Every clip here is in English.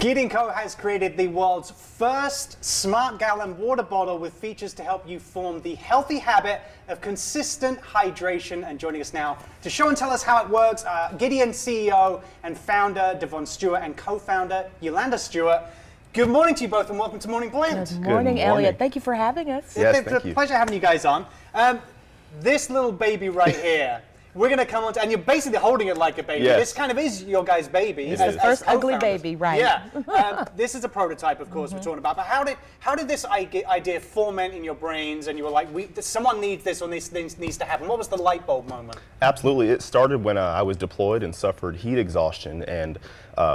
Ghydion Co has created the world's first smart gallon water bottle with features to help you form the healthy habit of consistent hydration. And joining us now to show and tell us how it works, Ghydion CEO and founder Donovan Stewart and co-founder Yolanda Stewart. Good morning to you both and welcome to Morning Blend. Good morning, Elliott. Thank you for having us. Yes, it's a pleasure having you guys on. This little baby right here, we're going to come on to, and you're basically holding it like a baby. Yes. This kind of is your guys' baby. It's the first ugly baby, right? Yeah. This is a prototype, of course, we're talking about. But how did this idea foment in your brains, and you were like, someone needs this, or this needs to happen? What was the light bulb moment? Absolutely. It started when I was deployed and suffered heat exhaustion. And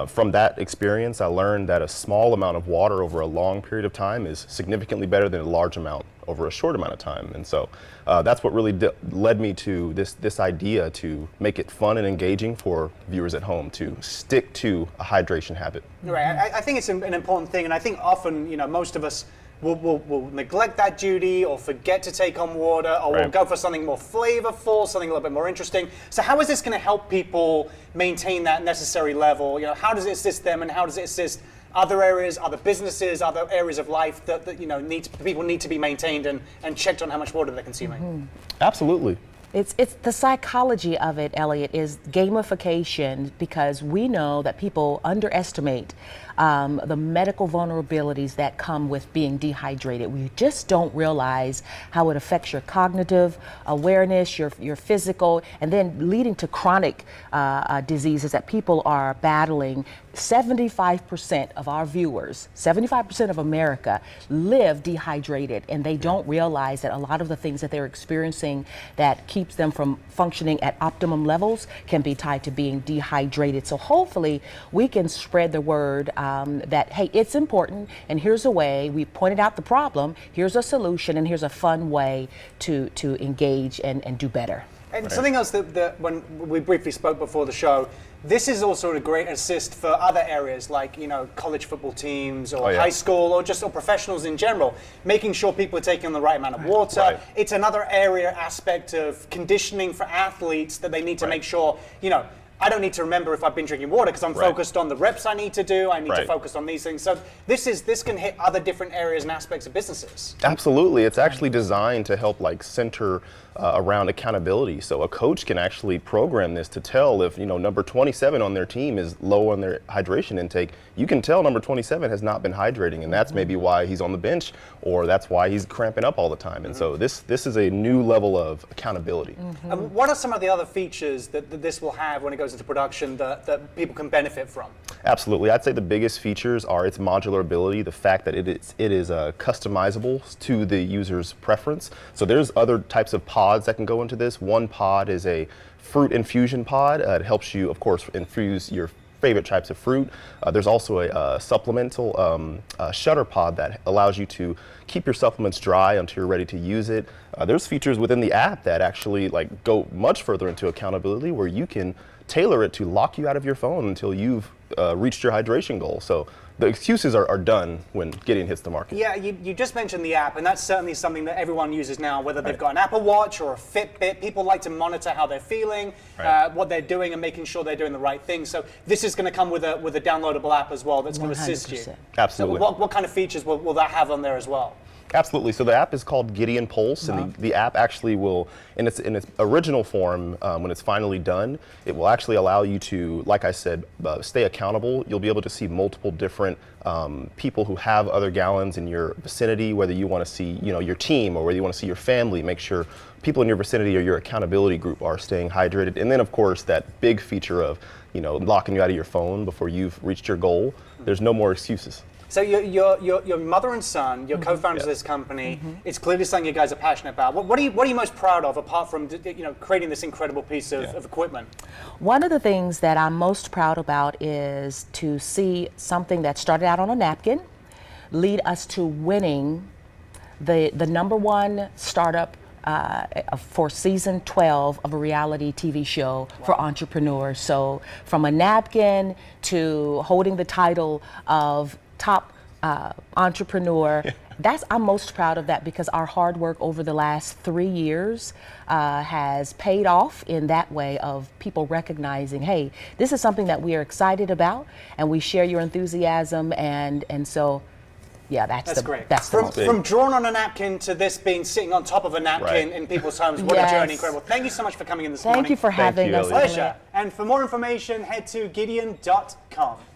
from that experience, I learned that a small amount of water over a long period of time is significantly better than a large amount over a short amount of time. And so that's what really led me to this idea to make it fun and engaging for viewers at home to stick to a hydration habit. Right. I think it's an important thing, and I think often, most of us will neglect that duty or forget to take on water, or we'll go for something more flavorful, something a little bit more interesting. So how is this going to help people maintain that necessary level? How does it assist them, and how does it assist other areas, other businesses, other areas of life that people need to be maintained and checked on how much water they're consuming? Mm-hmm. Absolutely. It's the psychology of it, Elliott, is gamification, because we know that people underestimate the medical vulnerabilities that come with being dehydrated. We just don't realize how it affects your cognitive awareness, your physical, and then leading to chronic diseases that people are battling. 75% of our viewers, 75% of America live dehydrated, and they don't realize that a lot of the things that they're experiencing that keeps them from functioning at optimum levels can be tied to being dehydrated. So hopefully we can spread the word that, hey, it's important, and here's a way. We pointed out the problem, here's a solution, and here's a fun way to engage and do better. And something else that when we briefly spoke before the show, this is also a great assist for other areas like college football teams or high school or professionals in general, making sure people are taking the right amount of water. Right. It's another area aspect of conditioning for athletes that they need to make sure, I don't need to remember if I've been drinking water because I'm focused on the reps I need to do. I need to focus on these things. So this can hit other different areas and aspects of businesses. Absolutely. It's actually designed to help center around accountability. So a coach can actually program this to tell if number 27 on their team is low on their hydration intake. You can tell number 27 has not been hydrating, and that's maybe why he's on the bench, or that's why he's cramping up all the time. And so this is a new level of accountability. What are some of the other features that this will have when it goes into production that people can benefit from? Absolutely. I'd say the biggest features are its modular ability, the fact that it is customizable to the user's preference. So there's other types of pods that can go into this. One pod is a fruit infusion pod. It helps you, of course, infuse your favorite types of fruit. There's also a supplemental shutter pod that allows you to keep your supplements dry until you're ready to use it. There's features within the app that actually go much further into accountability, where you can tailor it to lock you out of your phone until you've reached your hydration goal. So the excuses are done when Ghydion hits the market. Yeah, you just mentioned the app, and that's certainly something that everyone uses now, whether they've got an Apple Watch or a Fitbit. People like to monitor how they're feeling, what they're doing, and making sure they're doing the right thing. So this is going to come with a downloadable app as well that's going to assist you. Absolutely. So what kind of features will that have on there as well? Absolutely. So the app is called Ghydion Pulse, and the app actually will, in its original form, when it's finally done, it will actually allow you to, like I said, stay accountable. You'll be able to see multiple different people who have other gallons in your vicinity, whether you want to see your team or whether you want to see your family. Make sure people in your vicinity or your accountability group are staying hydrated. And then, of course, that big feature of locking you out of your phone before you've reached your goal. There's no more excuses. So your mother and son, your co-founders of this company, it's clearly something you guys are passionate about. What are you most proud of, apart from creating this incredible piece of equipment? One of the things that I'm most proud about is to see something that started out on a napkin lead us to winning the #1 startup for season 12 of a reality TV show for entrepreneurs. So from a napkin to holding the title of top entrepreneur. I'm most proud of that because our hard work over the last 3 years has paid off in that way of people recognizing, hey, this is something that we are excited about and we share your enthusiasm, and so yeah, that's great. That's from drawn on a napkin to this being sitting on top of a napkin in people's homes. What a journey, incredible. Thank you so much for coming in this morning. Thank you for having us. Pleasure. And for more information, head to Ghydion.com.